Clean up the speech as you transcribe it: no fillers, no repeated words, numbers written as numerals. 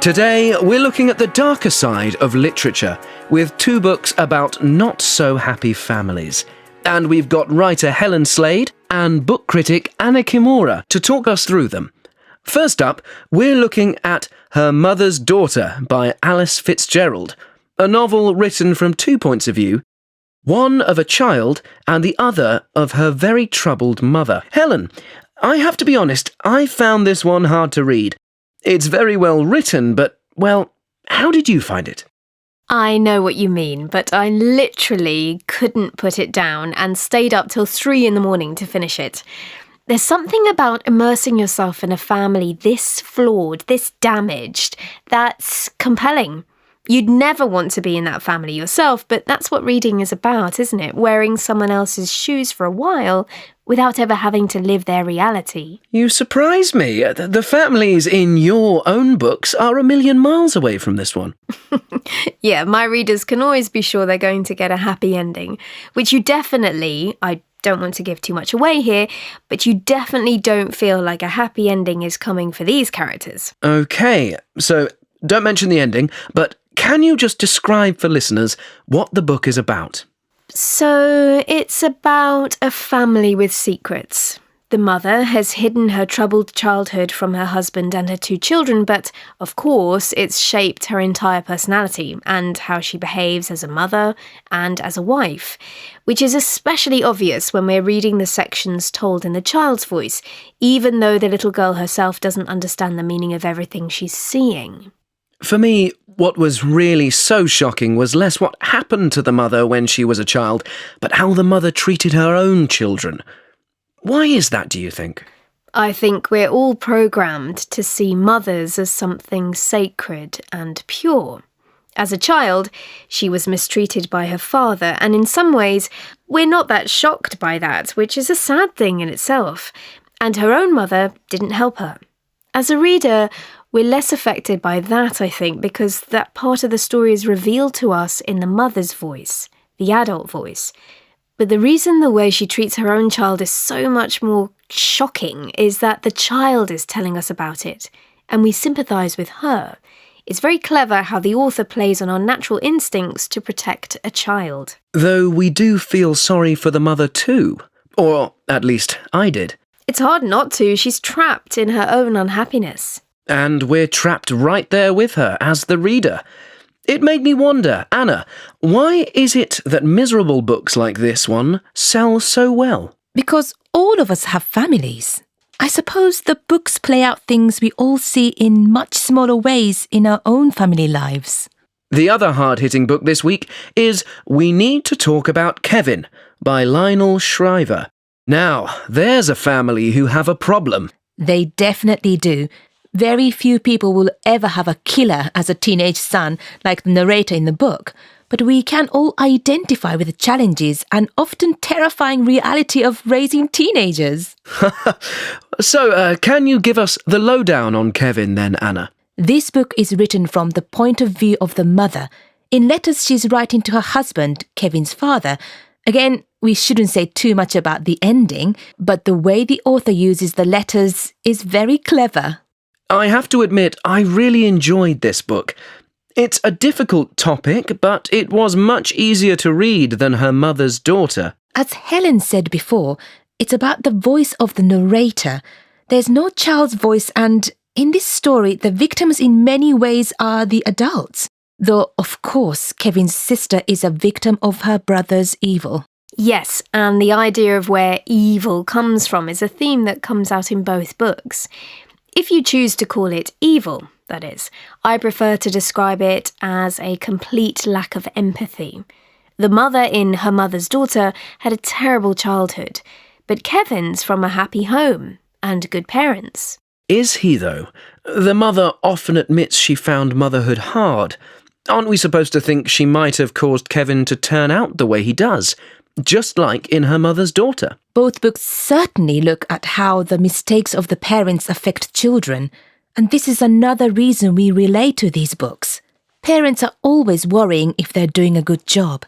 Today, we're looking at the darker side of literature with two books about not-so-happy families. And we've got writer Helen Slade and book critic Anna Kimura to talk us through them. First up, we're looking at Her Mother's Daughter by Alice Fitzgerald, a novel written from two points of view, one of a child and the other of her very troubled mother. Helen, I have to be honest, I found this one hard to read. It's very well written, but, well, how did you find it? I know what you mean, but I literally couldn't put it down and stayed up till 3 a.m. to finish it. There's something about immersing yourself in a family this flawed, this damaged, that's compelling. You'd never want to be in that family yourself, but that's what reading is about, isn't it? Wearing someone else's shoes for a while without ever having to live their reality. You surprise me. The families in your own books are a million miles away from this one. Yeah, my readers can always be sure they're going to get a happy ending, which you definitely, I don't want to give too much away here, but you definitely don't feel like a happy ending is coming for these characters. Okay, so don't mention the ending, but can you just describe for listeners what the book is about? So, it's about a family with secrets. The mother has hidden her troubled childhood from her husband and her 2 children, but, of course, it's shaped her entire personality and how she behaves as a mother and as a wife, which is especially obvious when we're reading the sections told in the child's voice, even though the little girl herself doesn't understand the meaning of everything she's seeing. For me, what was really so shocking was less what happened to the mother when she was a child, but how the mother treated her own children. Why is that, do you think? I think we're all programmed to see mothers as something sacred and pure. As a child, she was mistreated by her father, and in some ways, we're not that shocked by that, which is a sad thing in itself. And her own mother didn't help her. As a reader, we're less affected by that, I think, because that part of the story is revealed to us in the mother's voice, the adult voice. But the reason the way she treats her own child is so much more shocking is that the child is telling us about it, and we sympathise with her. It's very clever how the author plays on our natural instincts to protect a child. Though we do feel sorry for the mother too. Or at least I did. It's hard not to. She's trapped in her own unhappiness. And we're trapped right there with her as the reader. It made me wonder, Anna, why is it that miserable books like this one sell so well? Because all of us have families. I suppose the books play out things we all see in much smaller ways in our own family lives. The other hard-hitting book this week is We Need to Talk About Kevin by Lionel Shriver. Now, there's a family who have a problem. They definitely do. Very few people will ever have a killer as a teenage son like the narrator in the book, but we can all identify with the challenges and often terrifying reality of raising teenagers. So, can you give us the lowdown on Kevin then, Anna? This book is written from the point of view of the mother. In letters she's writing to her husband, Kevin's father. Again, we shouldn't say too much about the ending, but the way the author uses the letters is very clever. I have to admit, I really enjoyed this book. It's a difficult topic, but it was much easier to read than Her Mother's Daughter. As Helen said before, it's about the voice of the narrator. There's no child's voice, and in this story, the victims in many ways are the adults. Though, of course, Kevin's sister is a victim of her brother's evil. Yes, and the idea of where evil comes from is a theme that comes out in both books. If you choose to call it evil, that is, I prefer to describe it as a complete lack of empathy. The mother in Her Mother's Daughter had a terrible childhood, but Kevin's from a happy home and good parents. Is he, though? The mother often admits she found motherhood hard. Aren't we supposed to think she might have caused Kevin to turn out the way he does? Just like in Her Mother's Daughter. Both books certainly look at how the mistakes of the parents affect children, and this is another reason we relate to these books. Parents are always worrying if they're doing a good job.